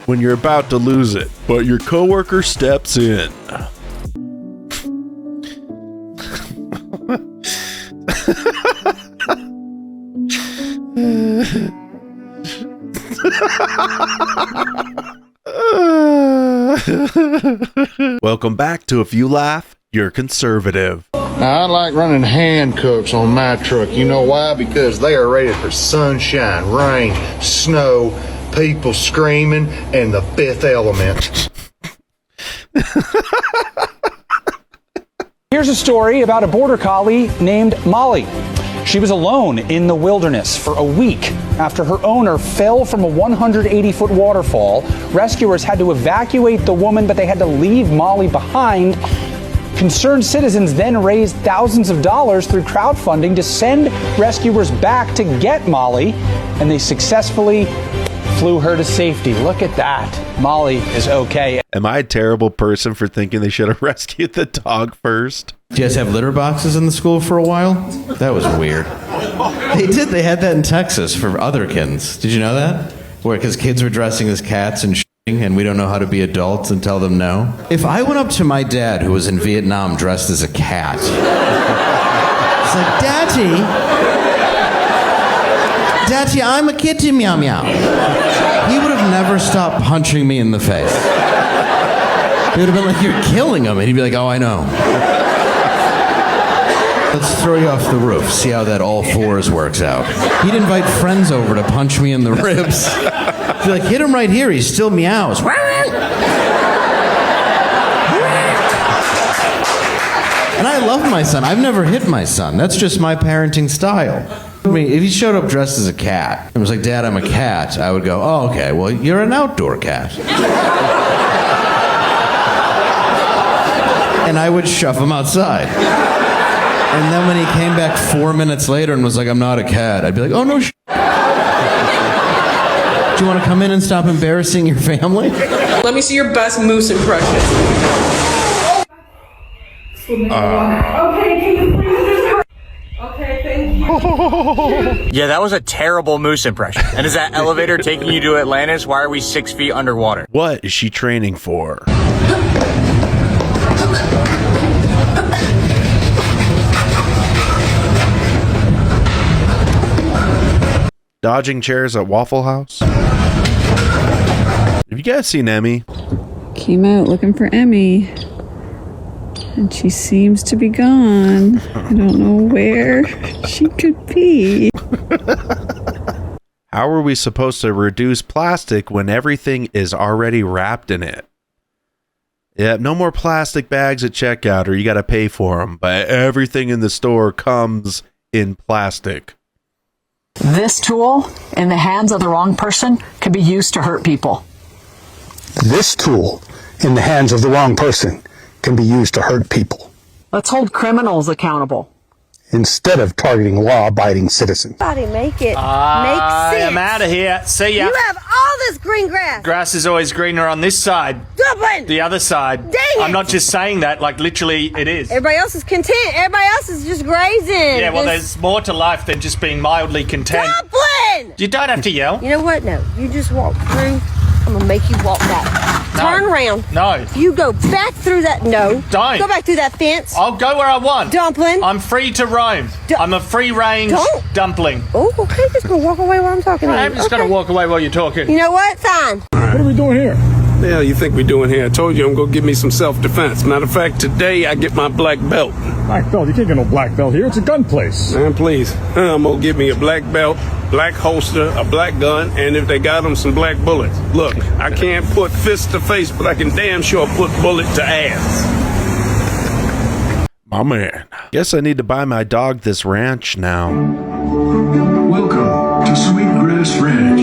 when you're about to lose it, but your coworker steps in. Welcome back to If You Laugh, You're Conservative. Now, I like running hand cooks on my truck. You know why? Because they are rated for sunshine, rain, snow, people screaming, and the fifth element. Here's a story about a border collie named Molly. She was alone in the wilderness for a week after her owner fell from a 180-foot waterfall. Rescuers had to evacuate the woman, but they had to leave Molly behind. Concerned citizens then raised thousands of dollars through crowdfunding to send rescuers back to get Molly, and they successfully flew her to safety. Look at that. Molly is okay. Am I a terrible person for thinking they should have rescued the dog first? Do you guys have litter boxes in the school for a while? That was weird. They did. They had that in Texas for other kids. Did you know that? Where, because kids were dressing as cats and and we don't know how to be adults and tell them no. If I went up to my dad, who was in Vietnam dressed as a cat, it's like, Daddy, I'm a kitty, meow meow. He would have never stopped punching me in the face. He would have been like, you're killing him. And he'd be like, oh, I know. Let's throw you off the roof, see how that all fours works out. He'd invite friends over to punch me in the ribs. He'd be like, hit him right here, he still meows. And I love my son. I've never hit my son. That's just my parenting style. I mean, if he showed up dressed as a cat and was like, Dad, I'm a cat, I would go, oh, okay, well, you're an outdoor cat. And I would shove him outside. And then when he came back 4 minutes later and was like, I'm not a cat, I'd be like, oh, no, do you want to come in and stop embarrassing your family? Let me see your best moose impression. Okay, can you please just... Okay, thank you. Yeah, that was a terrible moose impression. And is that elevator taking you to Atlantis? Why are we 6 feet underwater? What is she training for? Dodging chairs at Waffle House? Have you guys seen Emmy? Came out looking for Emmy. And she seems to be gone. I don't know where she could be. How are we supposed to reduce plastic when everything is already wrapped in it? Yeah, no more plastic bags at checkout or you gotta pay for them, but everything in the store comes in plastic. This tool in the hands of the wrong person can be used to hurt people. This tool in the hands of the wrong person can be used to hurt people. Let's hold criminals accountable instead of targeting law-abiding citizens. Make it make sense. I'm out of here. See ya. You have all this green grass. Grass is always greener on this side. Dublin. The other side. Dang it. I'm not just saying that, like literally it is. Everybody else is content. Everybody else is just grazing. Yeah, well, there's more to life than just being mildly content. Dublin. You don't have to yell. You know what? No, you just walk through. I'm gonna make you walk back. No. Turn around. No. You go back through that. No. Don't. Go back through that fence. I'll go where I want. Dumpling. I'm free to roam. I'm a free-range dumpling. Oh, okay. Just gonna walk away while I'm talking to you. I'm just going to walk away while you're talking. You know what? Fine. What are we doing here? The hell you think we're doing here? I told you I'm going to give me some self-defense. Matter of fact, today I get my black belt. Black belt? You can't get no black belt here. It's a gun place. Man, please. I'm going to give me a black belt, black holster, a black gun, and if they got them, some black bullets. Look, I can't put fist to face, but I can damn sure put bullet to ass. My man. Guess I need to buy my dog this ranch now. Welcome to Sweetgrass Ranch.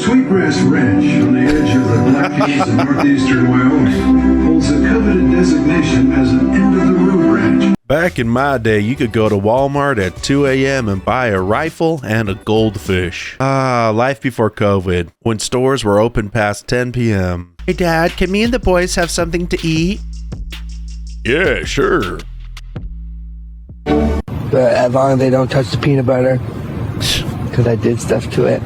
Sweetgrass Ranch, on the edge of the Black Hills in northeastern Wyoming, holds a coveted designation as an end-of-the-road ranch. Back in my day, you could go to Walmart at 2 a.m. and buy a rifle and a goldfish. Ah, life before COVID, when stores were open past 10 p.m. Hey, Dad, can me and the boys have something to eat? Yeah, sure. But as long as they don't touch the peanut butter, because I did stuff to it.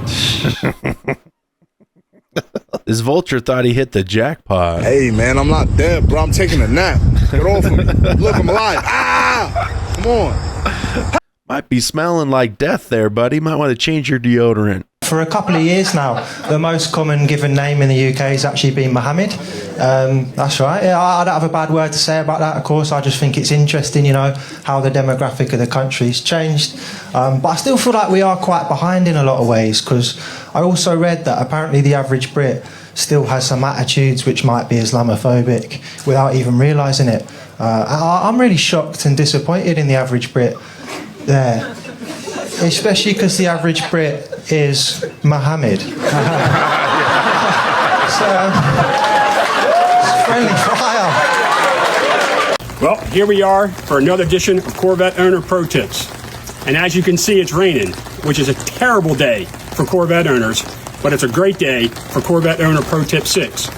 This vulture thought he hit the jackpot. Hey, man, I'm not dead, bro. I'm taking a nap. Get off of me. Look, I'm alive. Ah! Come on. Might be smelling like death there, buddy. Might want to change your deodorant. For a couple of years now, the most common given name in the UK has actually been Mohammed. That's right. Yeah, I don't have a bad word to say about that, of course. I just think it's interesting, you know, how the demographic of the country's changed. But I still feel like we are quite behind in a lot of ways, because I also read that apparently the average Brit still has some attitudes which might be Islamophobic without even realising it. I'm really shocked and disappointed in the average Brit there, especially because the average Brit is Mohammed. So, friendly fire. Well, here we are for another edition of Corvette Owner Pro Tips. And as you can see, it's raining, which is a terrible day for Corvette owners, but it's a great day for Corvette Owner Pro Tip 6.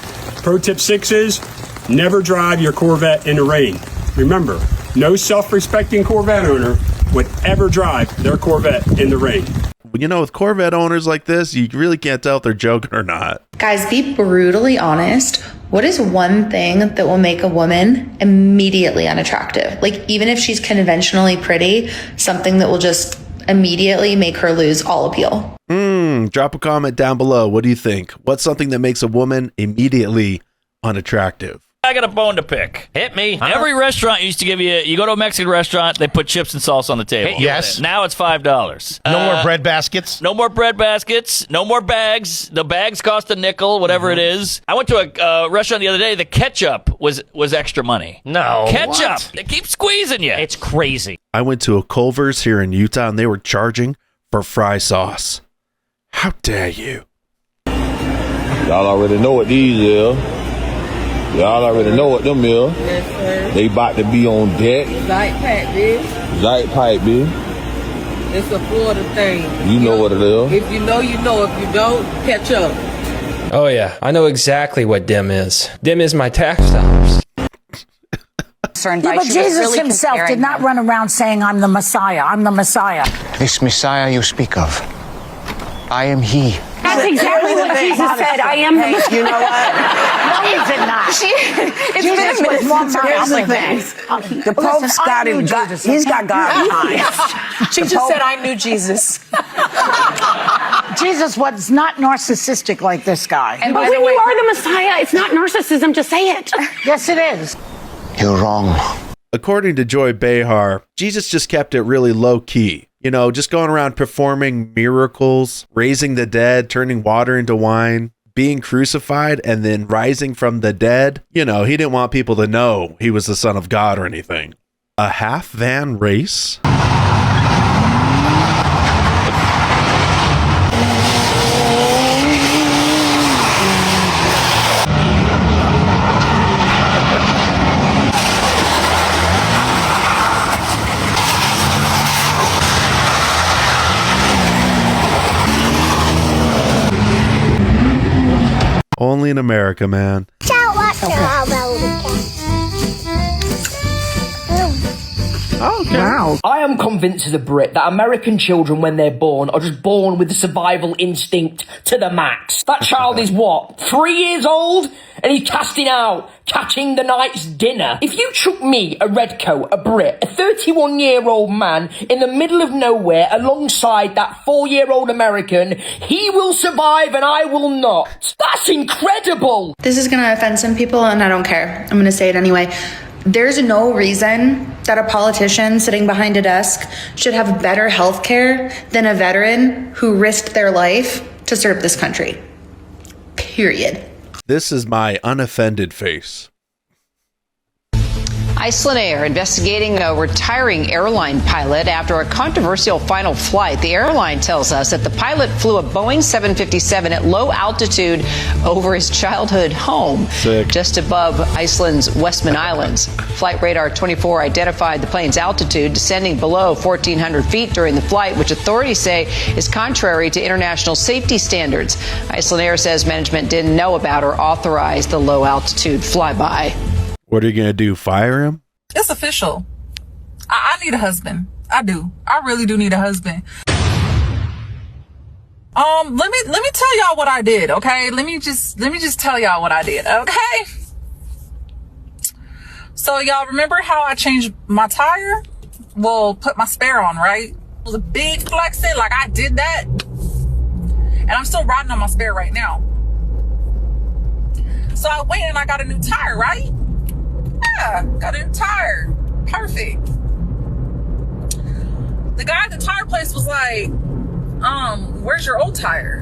Pro Tip 6 is never drive your Corvette in the rain. Remember, no self-respecting Corvette owner would ever drive their Corvette in the rain. You know, with Corvette owners like this, you really can't tell if they're joking or not. Guys, be brutally honest. What is one thing that will make a woman immediately unattractive? Like, even if she's conventionally pretty, something that will just immediately make her lose all appeal. Drop a comment down below. What do you think? What's something that makes a woman immediately unattractive? I got a bone to pick. Hit me. Huh? Every restaurant used to give you go to a Mexican restaurant, they put chips and salsa on the table. Yes. Now it's $5. No more bread baskets. No more bread baskets. No more bags. The bags cost a nickel, whatever it is. I went to a restaurant the other day. The ketchup was extra money. No. Ketchup. What? They keep squeezing you. It's crazy. I went to a Culver's here in Utah, and they were charging for fry sauce. How dare you? Y'all already know what these is. Y'all already know what them is. Yes, sir. They about to be on deck. Light pack, bitch. Light pipe, bitch. It's a Florida thing. You know what it is. If you know, you know. If you don't, catch up. Oh, yeah. I know exactly what dim is. Dim is my tax dollars. Yeah, but Jesus himself did not run around saying, I'm the Messiah. I'm the Messiah. This Messiah you speak of, I am he. That's exactly what Jesus said. I am the Messiah. You know what? No, he did not. Jesus was more powerful than the Pope's got him. He's got God behind. She just said, I knew Jesus. Jesus was not narcissistic like this guy. But when you are the Messiah, it's not narcissism to say it. Yes, it is. You're wrong. According to Joy Behar, Jesus just kept it really low key. You know, just going around performing miracles, raising the dead, turning water into wine, being crucified, and then rising from the dead. You know, he didn't want people to know he was the Son of God or anything. A half van race? Only in America, man. Okay. Wow. I am convinced as a Brit that American children, when they're born, are just born with the survival instinct to the max. That child is what? 3 years old? And he's casting out, catching the night's dinner. If you chuck me, a redcoat, a Brit, a 31-year-old man in the middle of nowhere alongside that 4-year-old American, he will survive and I will not. That's incredible. This is going to offend some people, and I don't care. I'm going to say it anyway. There's no reason that a politician sitting behind a desk should have better health care than a veteran who risked their life to serve this country. Period. This is my unoffended face. Iceland Air investigating a retiring airline pilot after a controversial final flight. The airline tells us that the pilot flew a Boeing 757 at low altitude over his childhood home, just above Iceland's Westman Islands. Flight Radar 24 identified the plane's altitude descending below 1,400 feet during the flight, which authorities say is contrary to international safety standards. Iceland Air says management didn't know about or authorize the low altitude flyby. What are you going to do, fire him? It's official. I need a husband. I do. I really do need a husband. Let me tell y'all what I did, okay? Let me just tell y'all what I did, okay? So y'all remember how I changed my tire? Well, put my spare on, right? It was a big flexing, like I did that. And I'm still riding on my spare right now. So I went and I got a new tire, right? Yeah, got a new tire. Perfect. The guy at the tire place was like, where's your old tire?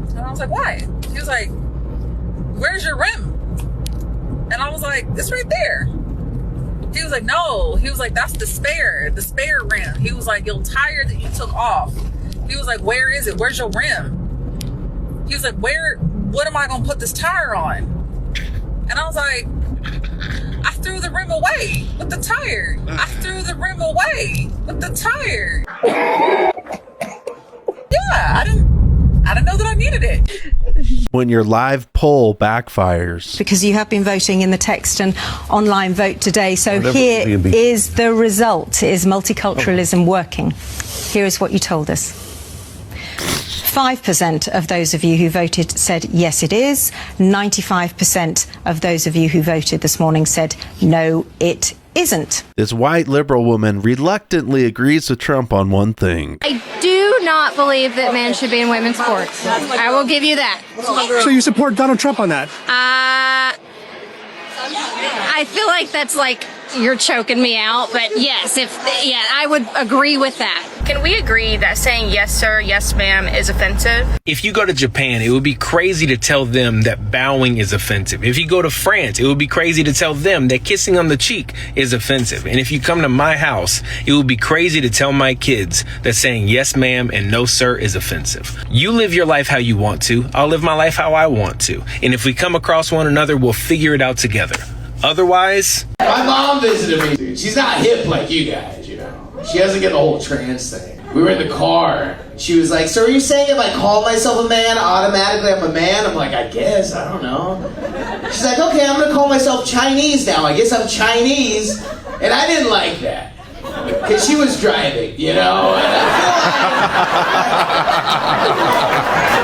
And I was like, why? He was like, where's your rim? And I was like, it's right there. He was like, no. He was like, that's the spare rim. He was like, your tire that you took off. He was like, where is it? Where's your rim? He was like, what am I going to put this tire on? And I was like, I threw the rim away with the tire. I threw the rim away with the tire. Yeah, I didn't know that I needed it. When your live poll backfires. Because you have been voting in the text and online vote today. So here is the result. Is multiculturalism working? Here is what you told us. 5% of those of you who voted said yes, it is. 95% of those of you who voted this morning said no, it isn't. This white liberal woman reluctantly agrees with Trump on one thing. I do not believe that men should be in women's sports. I will give you that. So you support Donald Trump on that? I feel like that's like you're choking me out, but yes, I would agree with that. Can we agree that saying yes sir, yes ma'am is offensive? If you go to Japan, it would be crazy to tell them that bowing is offensive. If you go to France, it would be crazy to tell them that kissing on the cheek is offensive. And if you come to my house, it would be crazy to tell my kids that saying yes ma'am and no sir is offensive. You live your life how you want to. I'll live my life how I want to. And if we come across one another, we'll figure it out together. Otherwise... My mom visited me, dude. She's not hip like you guys, you know. She doesn't get the whole trans thing. We were in the car. She was like, so are you saying if I call myself a man, automatically I'm a man? I'm like, I guess, I don't know. She's like, okay, I'm gonna call myself Chinese now. I guess I'm Chinese. And I didn't like that. Because she was driving, you know? And I feel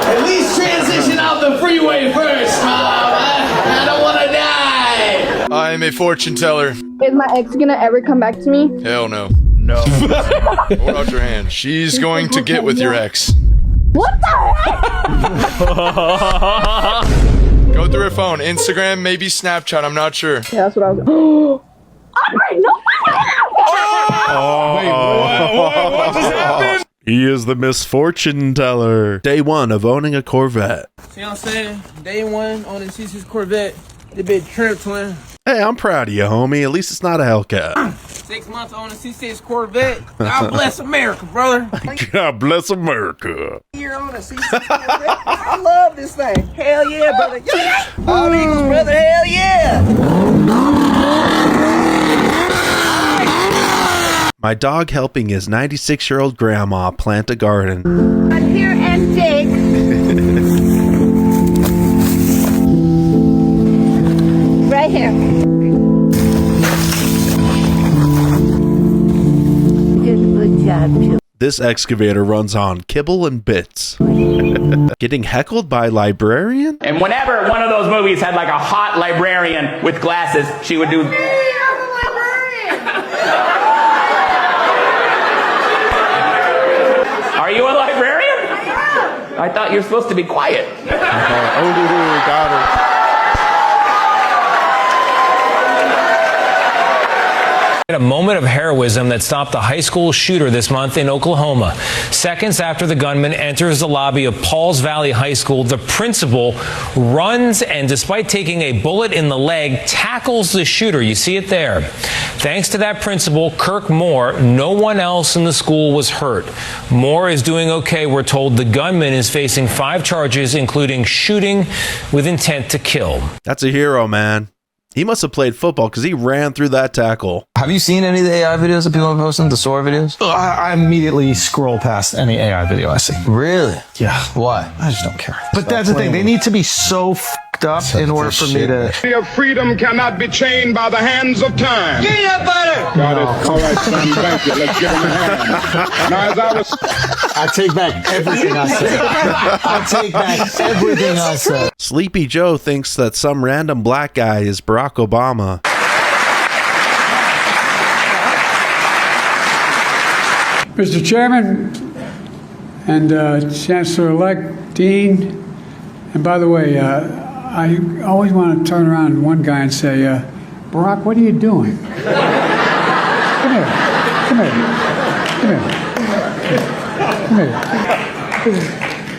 like, at least transition out the freeway first, Mom. I don't want to die. I'm a fortune teller. Is my ex gonna ever come back to me? Hell no. No. Hold out your hand. She's going to get with your ex. What the heck? Go through her phone. Instagram, maybe Snapchat. I'm not sure. Yeah, that's what I was. What just happened? He is the misfortune teller. Day one of owning a Corvette. See what I'm saying? Day one on the C6 Corvette. The big trip twin. Hey, I'm proud of you, homie. At least it's not a Hellcat. 6 months on a C6 Corvette. God bless America, brother. God bless America. You're on a C6 Corvette. I love this thing. Hell yeah, brother. Yeah. All Eagles, brother. Hell yeah. My dog helping his 96-year-old grandma plant a garden. I'm here and dig. Right here. You did a good job, too. This excavator runs on kibble and bits. Getting heckled by librarian? And whenever one of those movies had like a hot librarian with glasses, she would do... Are you a librarian? I thought you were supposed to be quiet. Oh, got her. A moment of heroism that stopped a high school shooter this month in Oklahoma. Seconds after the gunman enters the lobby of Pauls Valley High School, the principal runs and, despite taking a bullet in the leg, tackles the shooter. You see it there. Thanks to that principal, Kirk Moore, no one else in the school was hurt. Moore is doing okay. We're told the gunman is facing 5 charges, including shooting with intent to kill. That's a hero, man. He must have played football because he ran through that tackle. Have you seen any of the AI videos that people are posting, the SOAR videos? I immediately scroll past any AI video I see. Really? Yeah. Why? I just don't care. But that's the thing. They need to be so fucked up in order for me to... Your freedom cannot be chained by the hands of time. Give me that butter! Got it. All right, son, thank you. Let's give him a hand. Now, as I take back everything I said. I take back everything I said. Sleepy Joe thinks that some random black guy is Barack Obama. Mr. Chairman and Chancellor-elect Dean, and by the way, I always want to turn around to one guy and say, Barack, what are you doing? Come here.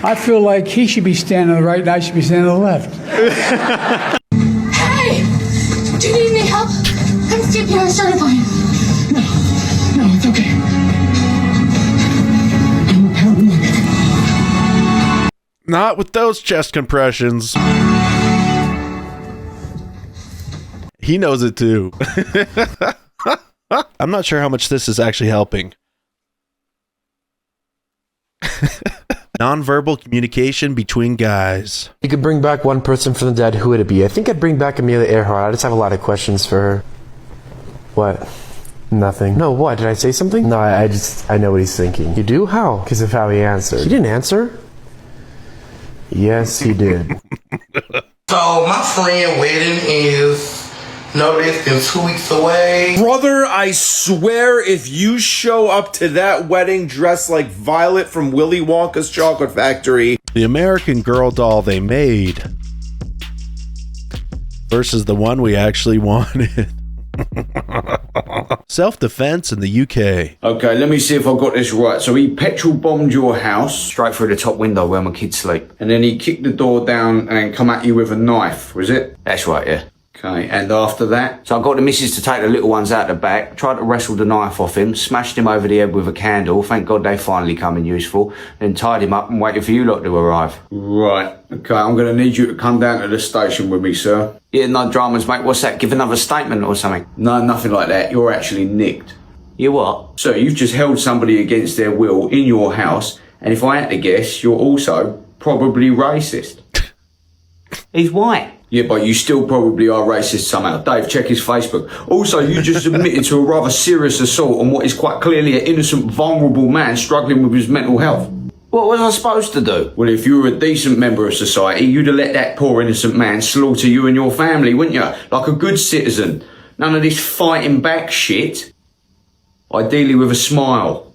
I feel like he should be standing to the right and I should be standing to the left. Hey! Do you need any help? I'm CPR certified. No, it's okay. Not with those chest compressions. He knows it too. I'm not sure how much this is actually helping. Nonverbal communication between guys. You could bring back one person from the dead, who would it be? I think I'd bring back Amelia Earhart. I just have a lot of questions for her. What? Nothing. No, what? Did I say something? No, I know what he's thinking. You do? How? Because of how he answered. He didn't answer. Yes, he did. So, my friend wedding is no less than 2 weeks away. Brother, I swear if you show up to that wedding dressed like Violet from Willy Wonka's Chocolate Factory. The American Girl doll they made versus the one we actually wanted. Self-defense in the UK. Okay, let me see if I got this right. So he petrol bombed your house straight through the top window where my kids sleep, and then he kicked the door down and come at you with a knife, was it? That's right, yeah. Okay, and after that? So I got the missus to take the little ones out the back, tried to wrestle the knife off him, smashed him over the head with a candle, thank God they finally come in useful, then tied him up and waited for you lot to arrive. Right, okay, I'm going to need you to come down to the station with me, sir. Yeah, no dramas, mate. What's that? Give another statement or something? No, nothing like that. You're actually nicked. You what? So you've just held somebody against their will in your house, and if I had to guess, you're also probably racist. He's white. Yeah, but you still probably are racist somehow. Dave, check his Facebook. Also, you just admitted to a rather serious assault on what is quite clearly an innocent, vulnerable man struggling with his mental health. What was I supposed to do? Well, if you were a decent member of society, you'd have let that poor innocent man slaughter you and your family, wouldn't you? Like a good citizen. None of this fighting back shit. Ideally with a smile.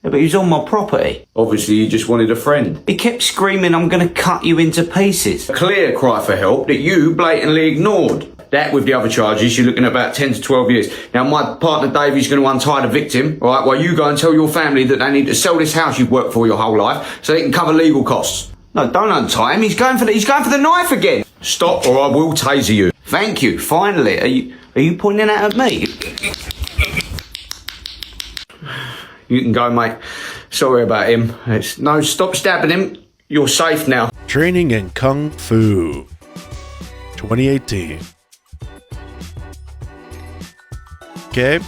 Yeah, but he's on my property. Obviously, you just wanted a friend. He kept screaming, I'm going to cut you into pieces. A clear cry for help that you blatantly ignored. That with the other charges, you're looking at about 10 to 12 years. Now, my partner Davey's going to untie the victim, all right, while you go and tell your family that they need to sell this house you've worked for your whole life so they can cover legal costs. No, don't untie him. He's going for the knife again. Stop or I will taser you. Thank you. Finally. Are you pointing that at me? You can go, mate. Sorry about him. No, stop stabbing him. You're safe now. Training in Kung Fu 2018. Okay.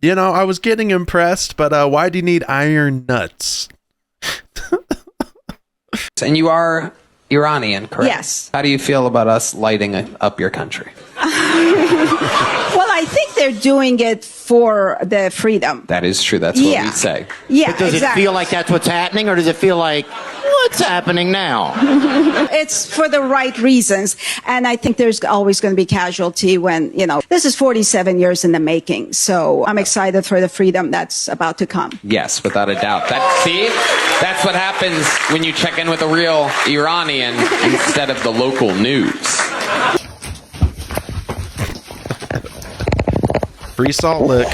You know, I was getting impressed, but why do you need iron nuts? And you are Iranian, correct? Yes. How do you feel about us lighting up your country? Well, I think they're doing it for the freedom. That is true. That's what we say. Yeah, but does it feel like that's what's happening, or does it feel like what's happening now? It's for the right reasons. And I think there's always going to be casualty when, this is 47 years in the making. So I'm excited for the freedom that's about to come. Yes, without a doubt. That's what happens when you check in with a real Iranian instead of the local news. Free Salt Lick.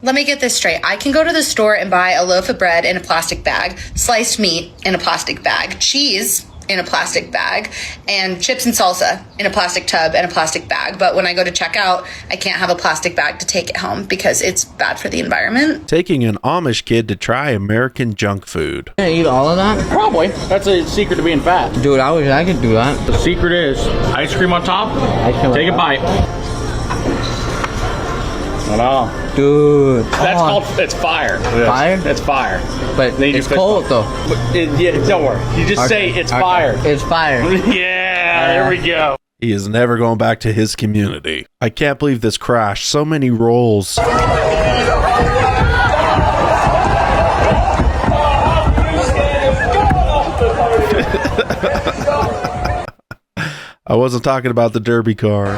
Let me get this straight. I can go to the store and buy a loaf of bread in a plastic bag, sliced meat in a plastic bag, cheese in a plastic bag, and chips and salsa in a plastic tub and a plastic bag. But when I go to check out, I can't have a plastic bag to take it home because it's bad for the environment. Taking an Amish kid to try American junk food. Can I eat all of that? Probably. That's a secret to being fat. Dude, I wish I could do that. The secret is ice cream on top. Take a bite. No. Dude. That's called, it's fire. Fire? It's fire. But it's cold though. Yeah, don't worry. You just say it's fire. It's fire. Yeah, there we go. He is never going back to his community. I can't believe this crash. So many rolls. I wasn't talking about the derby car.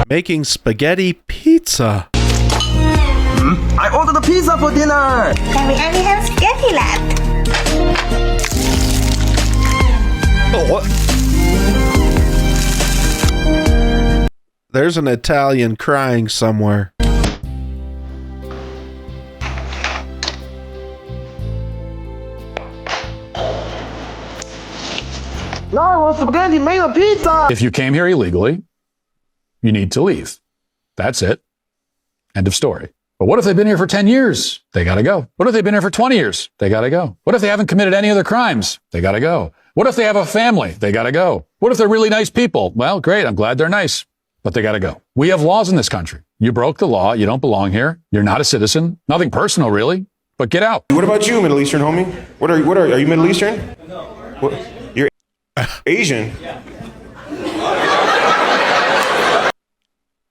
Making spaghetti pizza. I ordered a pizza for dinner. Can we only have spaghetti left? Oh, what? There's an Italian crying somewhere. No, I want spaghetti made a pizza. If you came here illegally, you need to leave. That's it. End of story. But what if they've been here for 10 years? They gotta go. What if they've been here for 20 years? They gotta go. What if they haven't committed any other crimes? They gotta go. What if they have a family? They gotta go. What if they're really nice people? Well, great. I'm glad they're nice, but they gotta go. We have laws in this country. You broke the law. You don't belong here. You're not a citizen. Nothing personal, really, but get out. What about you, Middle Eastern homie? Are you Middle Eastern? No. What, you're Asian.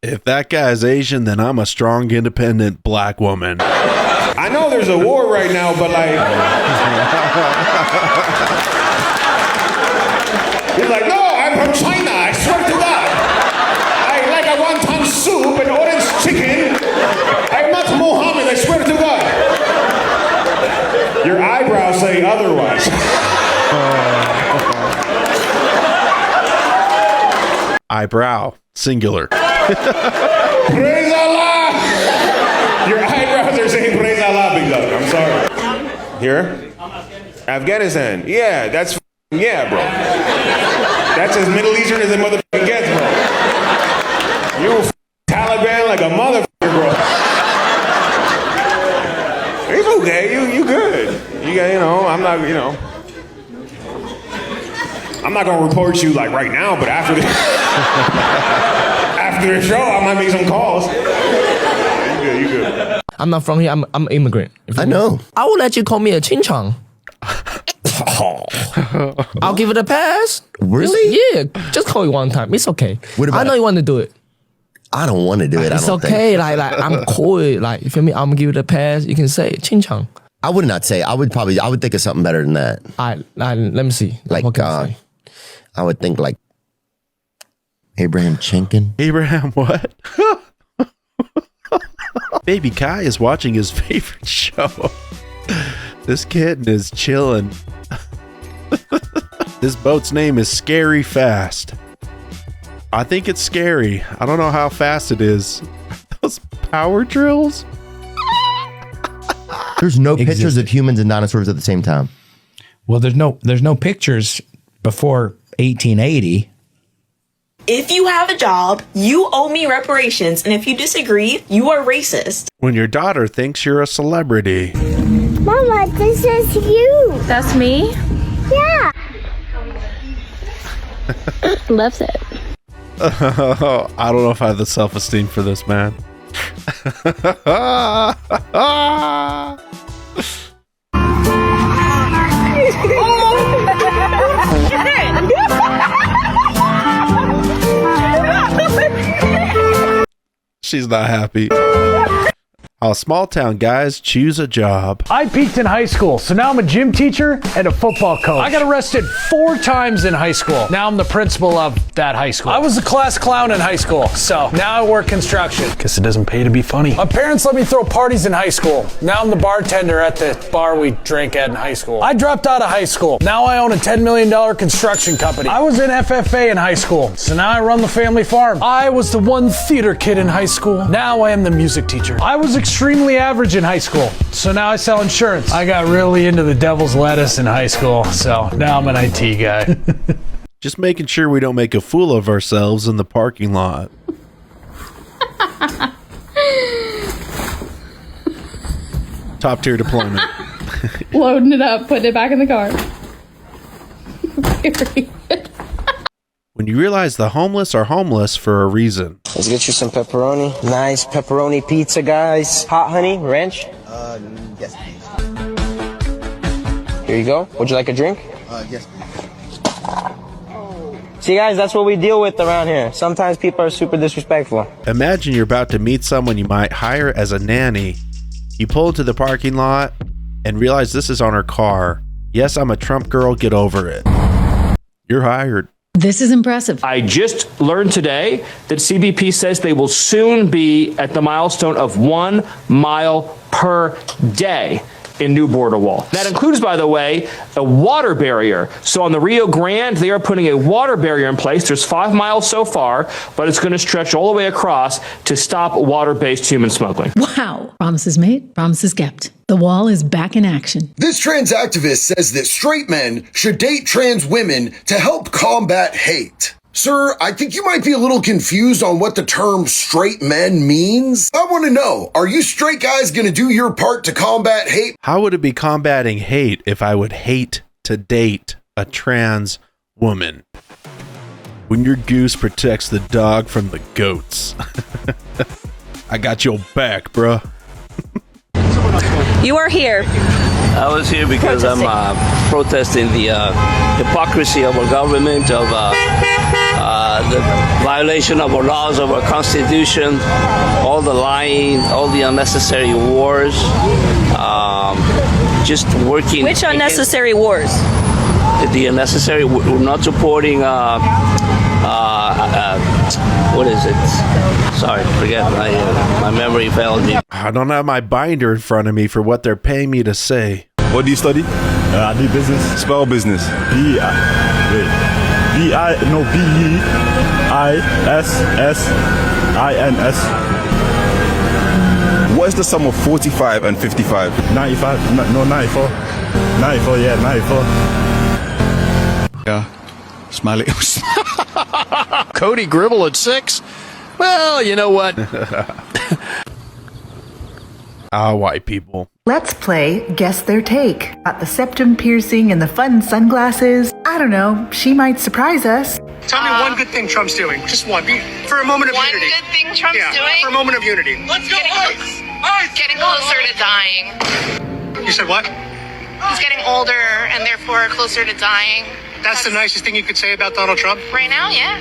If that guy's Asian, then I'm a strong, independent black woman. I know there's a war right now, but like... He's like, no, I'm from China, I swear to God. I like a wonton soup and orange chicken. I'm not Muhammad, I swear to God. Your eyebrows say otherwise. Eyebrow, singular. Praise Allah! Your eyebrows are saying praise Allah, big dog. I'm sorry. Here? Afghanistan. Yeah, that's yeah, bro. That's as Middle Eastern as a motherfucker gets, bro. You Taliban like a motherfucker, bro. It's okay. You good. You got, I'm not, I'm not gonna report you like right now, but after this. After the show, I might make some calls. You good. I'm not from here. I'm immigrant. I know. I will let you call me a chinchan. I'll give it a pass. Really? Just call it one time. It's okay. What about I know you want to do it. I don't want to do it. It's okay. Like I'm cool. Like you feel me? I'm gonna give it a pass. You can say chinchan. I would not say. I would think of something better than that. Let me see. Like I would think like Abraham Chinkin. Abraham what? Baby Kai is watching his favorite show. This kitten is chilling. This boat's name is Scary Fast. I think it's scary. I don't know how fast it is. Those power drills? There's no pictures of humans and dinosaurs at the same time. Well, there's no pictures before 1880. If you have a job, you owe me reparations, and if you disagree, you are racist. When your daughter thinks you're a celebrity. Mama, this is you. That's me? Yeah. Loves it. I don't know if I have the self-esteem for this, man. She's not happy. How small town guys choose a job. I peaked in high school, so now I'm a gym teacher and a football coach. I got arrested 4 times in high school. Now I'm the principal of that high school. I was the class clown in high school, so now I work construction. Guess it doesn't pay to be funny. My parents let me throw parties in high school. Now I'm the bartender at the bar we drank at in high school. I dropped out of high school. Now I own a $10 million construction company. I was in FFA in high school, so now I run the family farm. I was the one theater kid in high school. Now I am the music teacher. I was extremely average in high school, so now I sell insurance. I got really into the devil's lettuce in high school, so now I'm an IT guy. Just making sure we don't make a fool of ourselves in the parking lot. Top tier deployment. Loading it up, putting it back in the car. When you realize the homeless are homeless for a reason. Let's get you some pepperoni. Nice pepperoni pizza, guys. Hot honey, ranch? Yes, please. Here you go. Would you like a drink? Yes, please. See, guys, that's what we deal with around here. Sometimes people are super disrespectful. Imagine you're about to meet someone you might hire as a nanny. You pull into the parking lot and realize this is on her car. Yes, I'm a Trump girl. Get over it. You're hired. This is impressive. I just learned today that CBP says they will soon be at the milestone of 1 mile per day in new border wall. That includes, by the way, a water barrier. So on the Rio Grande, they are putting a water barrier in place. There's 5 miles so far, but it's going to stretch all the way across to stop water-based human smuggling. Wow. Promises made, promises kept. The wall is back in action. This trans activist says that straight men should date trans women to help combat hate. Sir, I think you might be a little confused on what the term straight men means. I want to know, are you straight guys going to do your part to combat hate? How would it be combating hate if I would hate to date a trans woman? When your goose protects the dog from the goats. I got your back, bruh. You are here. I was here because I'm protesting the hypocrisy of our government, of the violation of our laws, of our Constitution, all the lying, all the unnecessary wars, just working. Which unnecessary wars? The unnecessary, we're not supporting, what is it? Sorry, forget, my memory failed me. I don't have my binder in front of me for what they're paying me to say. What do you study? I do business. Spell business. B-I-S-S-I-N-S. What is the sum of 45 and 55? 95. No, 94. 94, yeah, 94. Yeah. Smiley. Cody Gribble at 6. Well, you know what? White people. Let's play Guess Their Take. Got the septum piercing and the fun sunglasses. I don't know, she might surprise us. Tell me one good thing Trump's doing. Just one. For a moment of unity. One good thing Trump's doing? For a moment of unity. Let's go, ICE! Getting closer to dying. You said what? He's getting older and therefore closer to dying. That's the nicest thing you could say about Donald Trump? Right now, yeah.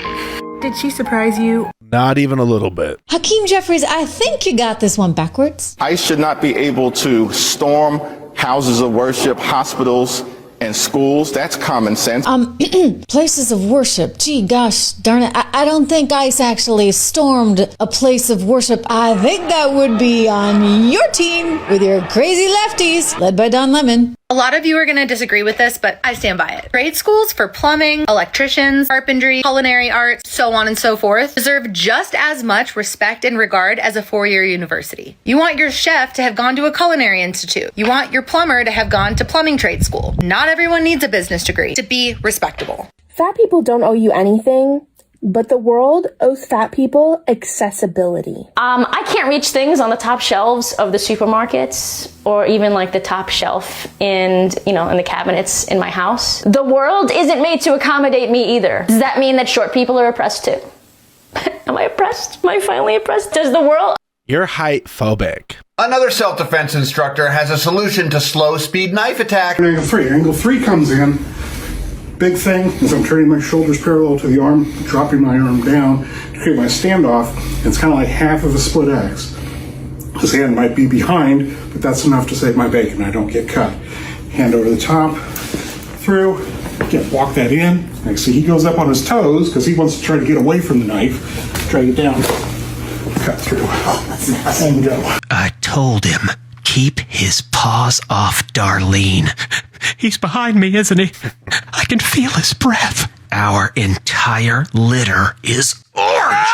Did she surprise you? Not even a little bit. Hakeem Jeffries, I think you got this one backwards. ICE should not be able to storm houses of worship, hospitals, and schools. That's common sense. Places of worship. Gee, gosh, darn it. I don't think ICE actually stormed a place of worship. I think that would be on your team with your crazy lefties, led by Don Lemon. A lot of you are going to disagree with this, but I stand by it. Trade schools for plumbing, electricians, carpentry, culinary arts, so on and so forth, deserve just as much respect and regard as a 4-year university. You want your chef to have gone to a culinary institute. You want your plumber to have gone to plumbing trade school. Not everyone needs a business degree to be respectable. Fat people don't owe you anything, but the world owes fat people accessibility. I can't reach things on the top shelves of the supermarkets or even like the top shelf in the cabinets in my house. The world isn't made to accommodate me either. Does that mean that short people are oppressed too? Am I oppressed? Am I finally oppressed? Does the world... You're height phobic. Another self-defense instructor has a solution to slow speed knife attack. Angle 3. Angle 3 comes in. Big thing is I'm turning my shoulders parallel to the arm, dropping my arm down to create my standoff. It's kind of like half of a split X. His hand might be behind, but that's enough to save my bacon. I don't get cut. Hand over the top, through, walk that in. Like, see, he goes up on his toes because he wants to try to get away from the knife. Drag it down, cut through, and go. I told him, keep his paws off Darlene. He's behind me, isn't he? I can feel his breath. Our entire litter is orange.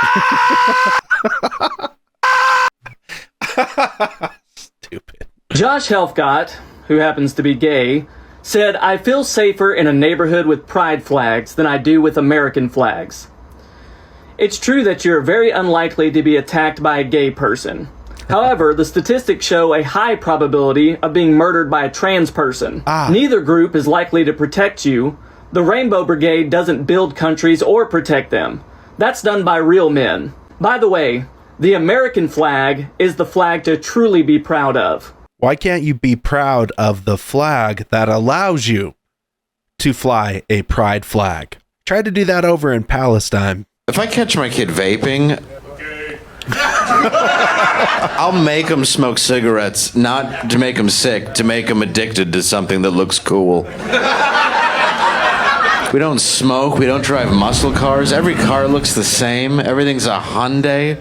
Stupid. Josh Helfgott, who happens to be gay, said, "I feel safer in a neighborhood with pride flags than I do with American flags." It's true that you're very unlikely to be attacked by a gay person. However, the statistics show a high probability of being murdered by a trans person. Neither group is likely to protect you. The Rainbow Brigade doesn't build countries or protect them. That's done by real men. By the way, the American flag is the flag to truly be proud of. Why can't you be proud of the flag that allows you to fly a pride flag? Try to do that over in Palestine. If I catch my kid vaping, I'll make him smoke cigarettes, not to make him sick, to make him addicted to something that looks cool. We don't smoke, we don't drive muscle cars. Every car looks the same. Everything's a Hyundai.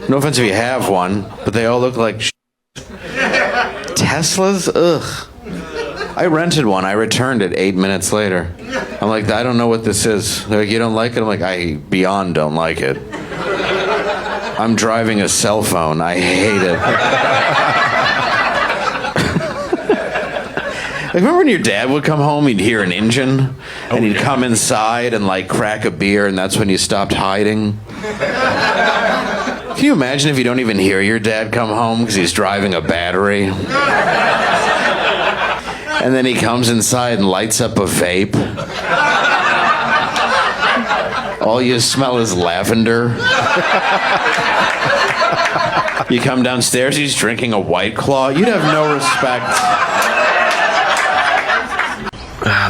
No offense if you have one, but they all look like Teslas? Ugh. I rented one. I returned it 8 minutes later. I'm like, I don't know what this is. They're like, you don't like it? I'm like, I beyond don't like it. I'm driving a cell phone. I hate it. Like, remember when your dad would come home, he'd hear an engine, and he'd come inside and, like, crack a beer, and that's when you stopped hiding? Can you imagine if you don't even hear your dad come home because he's driving a battery? And then he comes inside and lights up a vape. All you smell is lavender. You come downstairs, he's drinking a White Claw. You'd have no respect.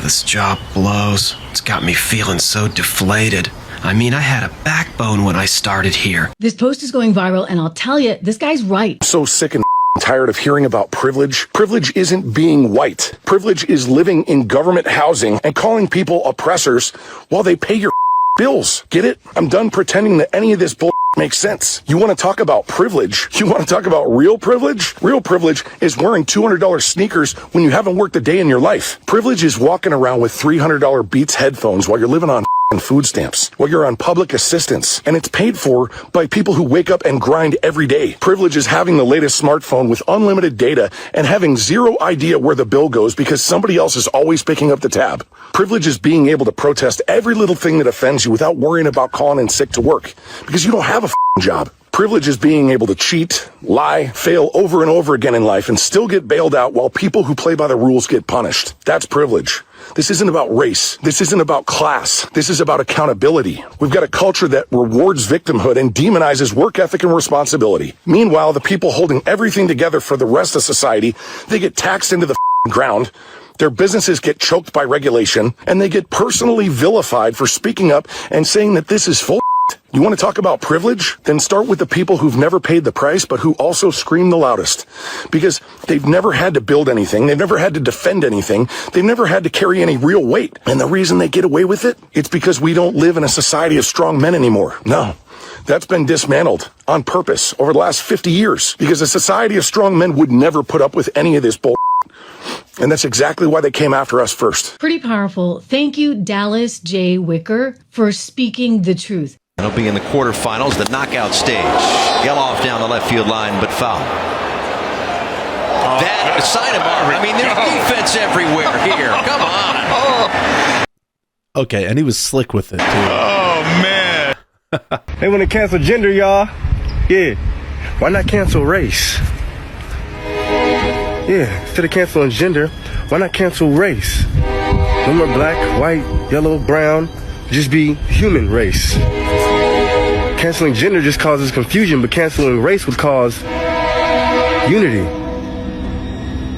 This job blows. It's got me feeling so deflated. I mean, I had a backbone when I started here. This post is going viral, and I'll tell you, this guy's right. So sick and tired of hearing about privilege. Privilege isn't being white. Privilege is living in government housing and calling people oppressors while they pay your bills. Get it? I'm done pretending that any of this bull makes sense. You want to talk about privilege? You want to talk about real privilege? Real privilege is wearing $200 sneakers when you haven't worked a day in your life. Privilege is walking around with $300 Beats headphones while you're living on food stamps, while you're on public assistance, and it's paid for by people who wake up and grind every day. Privilege is having the latest smartphone with unlimited data and having zero idea where the bill goes because somebody else is always picking up the tab. Privilege is being able to protest every little thing that offends you without worrying about calling in sick to work because you don't have a job. Privilege is being able to cheat, lie, fail over and over again in life and still get bailed out while people who play by the rules get punished. That's privilege. This isn't about race. This isn't about class. This is about accountability. We've got a culture that rewards victimhood and demonizes work ethic and responsibility. Meanwhile, the people holding everything together for the rest of society, they get taxed into the ground. Their businesses get choked by regulation, and they get personally vilified for speaking up and saying that this is full. You want to talk about privilege? Then start with the people who've never paid the price, but who also scream the loudest. Because they've never had to build anything. They've never had to defend anything. They've never had to carry any real weight. And the reason they get away with it, it's because we don't live in a society of strong men anymore. No. That's been dismantled on purpose over the last 50 years. Because a society of strong men would never put up with any of this bull. And that's exactly why they came after us first. Pretty powerful. Thank you, Dallas J. Wicker, for speaking the truth. It'll be in the quarterfinals, the knockout stage. Geloff down the left field line, but foul. That sign of I mean, there's defense everywhere here. Come on. Okay, and he was slick with it, too. Oh, man. They want to cancel gender, y'all. Yeah. Why not cancel race? Yeah, instead of canceling gender, why not cancel race? No more black, white, yellow, brown. Just be human race. Canceling gender just causes confusion, but canceling race would cause unity.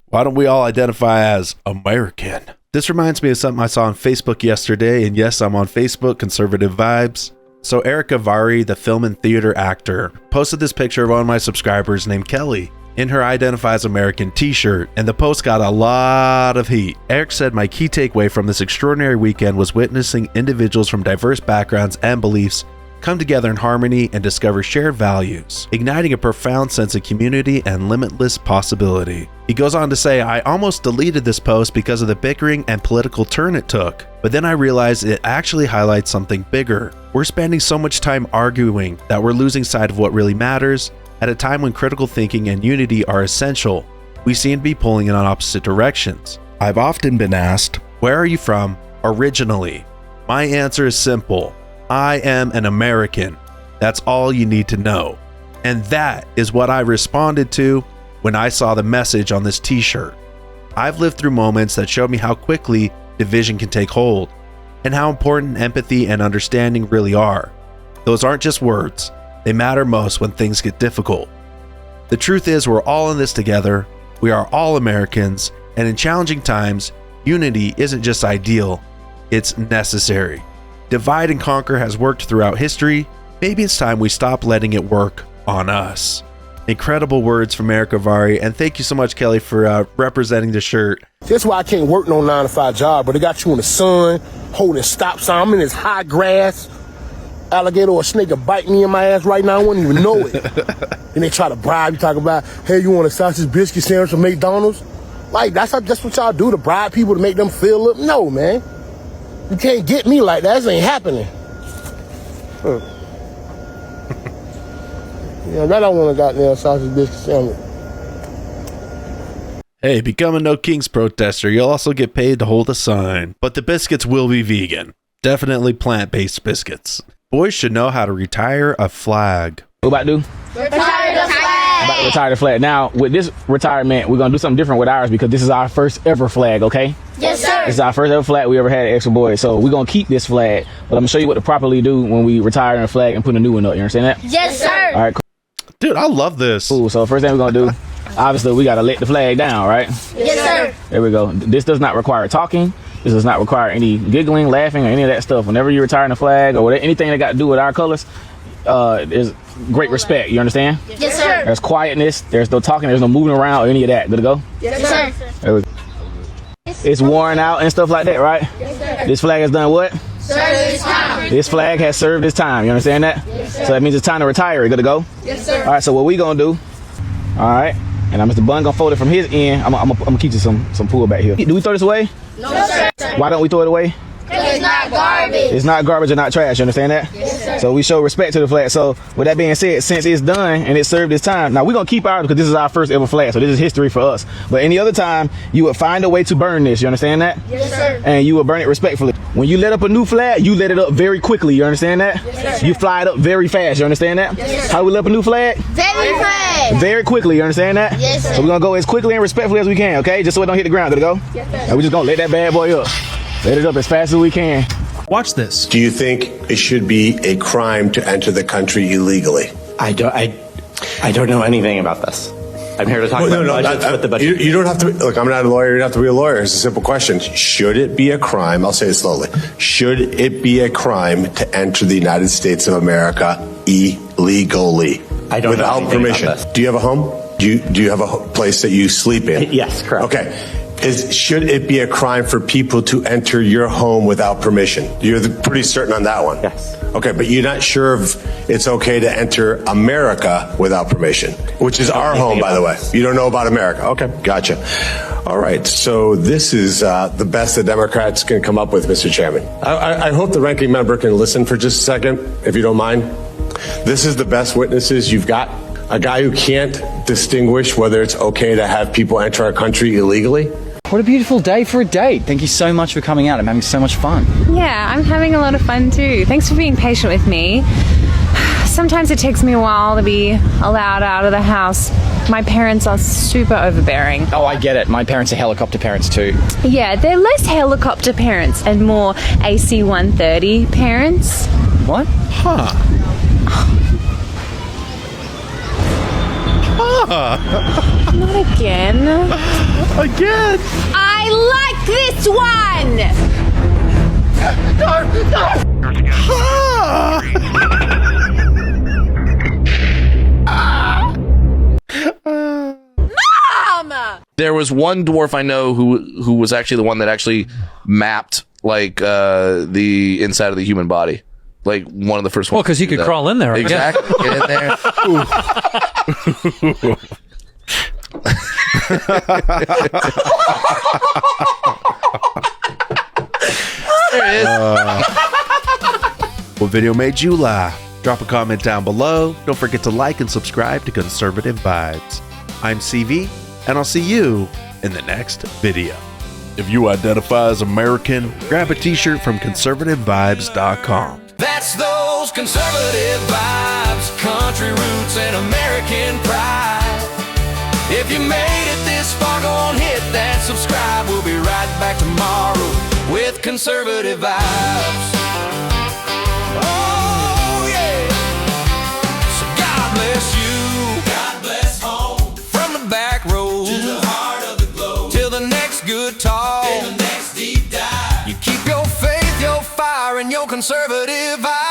Why don't we all identify as American? This reminds me of something I saw on Facebook yesterday, and yes, I'm on Facebook, Conservative Vibes. So Erica Vari, the film and theater actor, posted this picture of one of my subscribers named Kelly in her Identify as American t-shirt, and the post got a lot of heat. Eric said, "My key takeaway from this extraordinary weekend was witnessing individuals from diverse backgrounds and beliefs come together in harmony and discover shared values, igniting a profound sense of community and limitless possibility." He goes on to say, "I almost deleted this post because of the bickering and political turn it took, but then I realized it actually highlights something bigger. We're spending so much time arguing that we're losing sight of what really matters, At a time when critical thinking and unity are essential, we seem to be pulling in opposite directions. I've often been asked, where are you from originally? My answer is simple. I am an American. That's all you need to know. And that is what I responded to when I saw the message on this t-shirt. I've lived through moments that showed me how quickly division can take hold, and how important empathy and understanding really are. Those aren't just words. They matter most when things get difficult. The truth is, we're all in this together. We are all Americans, and in challenging times, unity isn't just ideal, it's necessary. Divide and conquer has worked throughout history. Maybe it's time we stop letting it work on us. Incredible words from Eric Avari, and thank you so much, Kelly, for representing the shirt. That's why I can't work no 9-to-5 job, but they got you in the sun, holding stop sign. I'm in this hot grass. Alligator or a snake will bite me in my ass right now. I wouldn't even know it. And they try to bribe you, talk about, hey, you want a sausage biscuit sandwich from McDonald's? Like, that's what y'all do, to bribe people to make them feel up? No, man. You can't get me like that. This ain't happening. Yeah, that I want a goddamn sausage biscuit sandwich. Hey, become a No Kings protester. You'll also get paid to hold a sign. But the biscuits will be vegan. Definitely plant-based biscuits. Boys should know how to retire a flag. What about to do? Retire the flag. About to retire the flag. Now, with this retirement, we're going to do something different with ours because this is our first ever flag, okay? Yes, sir. This is our first ever flag we ever had at Extra Boys. So we're going to keep this flag, but I'm going to show you what to properly do when we retire a flag and put a new one up. You understand that? Yes, sir. All right, cool. Dude, I love this. Cool. So first thing we're going to do, obviously, we got to let the flag down, right? Yes, sir. There we go. This does not require talking. This does not require any giggling, laughing, or any of that stuff. Whenever you're retiring a flag or anything that got to do with our colors, there's great respect. You understand? Yes, sir. There's quietness. There's no talking. There's no moving around or any of that. Good to go? Yes, sir. There we go. It's worn out and stuff like that, right? Yes, sir. This flag has done what? Served its time. This flag has served its time. You understand that? Yes, sir. So that means it's time to retire. Good to go? Yes, sir. All right, so what we gonna do, all right, and now Mr. Bun gonna fold it from his end. I'm gonna keep you some pull back here. Do we throw this away? No, sir. Why don't we throw it away? Because it's not garbage. It's not garbage or not trash. You understand that? Yes, sir. So we show respect to the flag. So with that being said, since it's done and it served its time, now we're going to keep ours because this is our first ever flag. So this is history for us. But any other time, you would find a way to burn this. You understand that? Yes, sir. And you will burn it respectfully. When you let up a new flag, you let it up very quickly. You understand that? Yes, sir. You fly it up very fast. You understand that? Yes, sir. How we let up a new flag? Very fast. Very quickly. You understand that? Yes, sir. So we're going to go as quickly and respectfully as we can, okay? Just so it don't hit the ground. Good to go? Yes, sir. And we're just going to let that bad boy up. Let it up as fast as we can. Watch this. Do you think it should be a crime to enter the country illegally? I don't know anything about this. I'm here to talk about budgets with the budget. You don't have to. Look, I'm not a lawyer. You don't have to be a lawyer. It's a simple question. Should it be a crime? I'll say it slowly. Should it be a crime to enter the United States of America illegally? I don't know without anything permission. about this. Do you have a home? Do you have a place that you sleep in? Yes, correct. Okay. Should it be a crime for people to enter your home without permission? You're pretty certain on that one? Yes. Okay, but you're not sure if it's okay to enter America without permission, which is our home, by the way. You don't know about America. Okay, gotcha. All right, so this is the best the Democrats can come up with, Mr. Chairman. I hope the ranking member can listen for just a second, if you don't mind. This is the best witnesses you've got. A guy who can't distinguish whether it's okay to have people enter our country illegally. What a beautiful day for a date. Thank you so much for coming out. I'm having so much fun. Yeah, I'm having a lot of fun too. Thanks for being patient with me. Sometimes it takes me a while to be allowed out of the house. My parents are super overbearing. Oh, I get it. My parents are helicopter parents too. Yeah, they're less helicopter parents and more AC-130 parents. What? Huh. Not again. Again. I like this one. Mom! There was one dwarf I know who was actually the one that actually mapped like the inside of the human body. Like one of the first ones. Well, because he could crawl in there. Exactly. Get in there. There it is. What video made you laugh? Drop a comment down below. Don't forget to like and subscribe to Conservative Vibes. I'm CV, and I'll see you in the next video. If you identify as American, grab a t-shirt from conservativevibes.com. That's those conservative vibes, country roots and American pride. If you made it this far, go on, hit that subscribe. We'll be right back tomorrow with conservative vibes. Oh yeah. So God bless you. God bless home. From the back road to the heart of the globe. Till the next good talk. Till the next deep dive. You keep your faith, your fire, and your conservative vibe.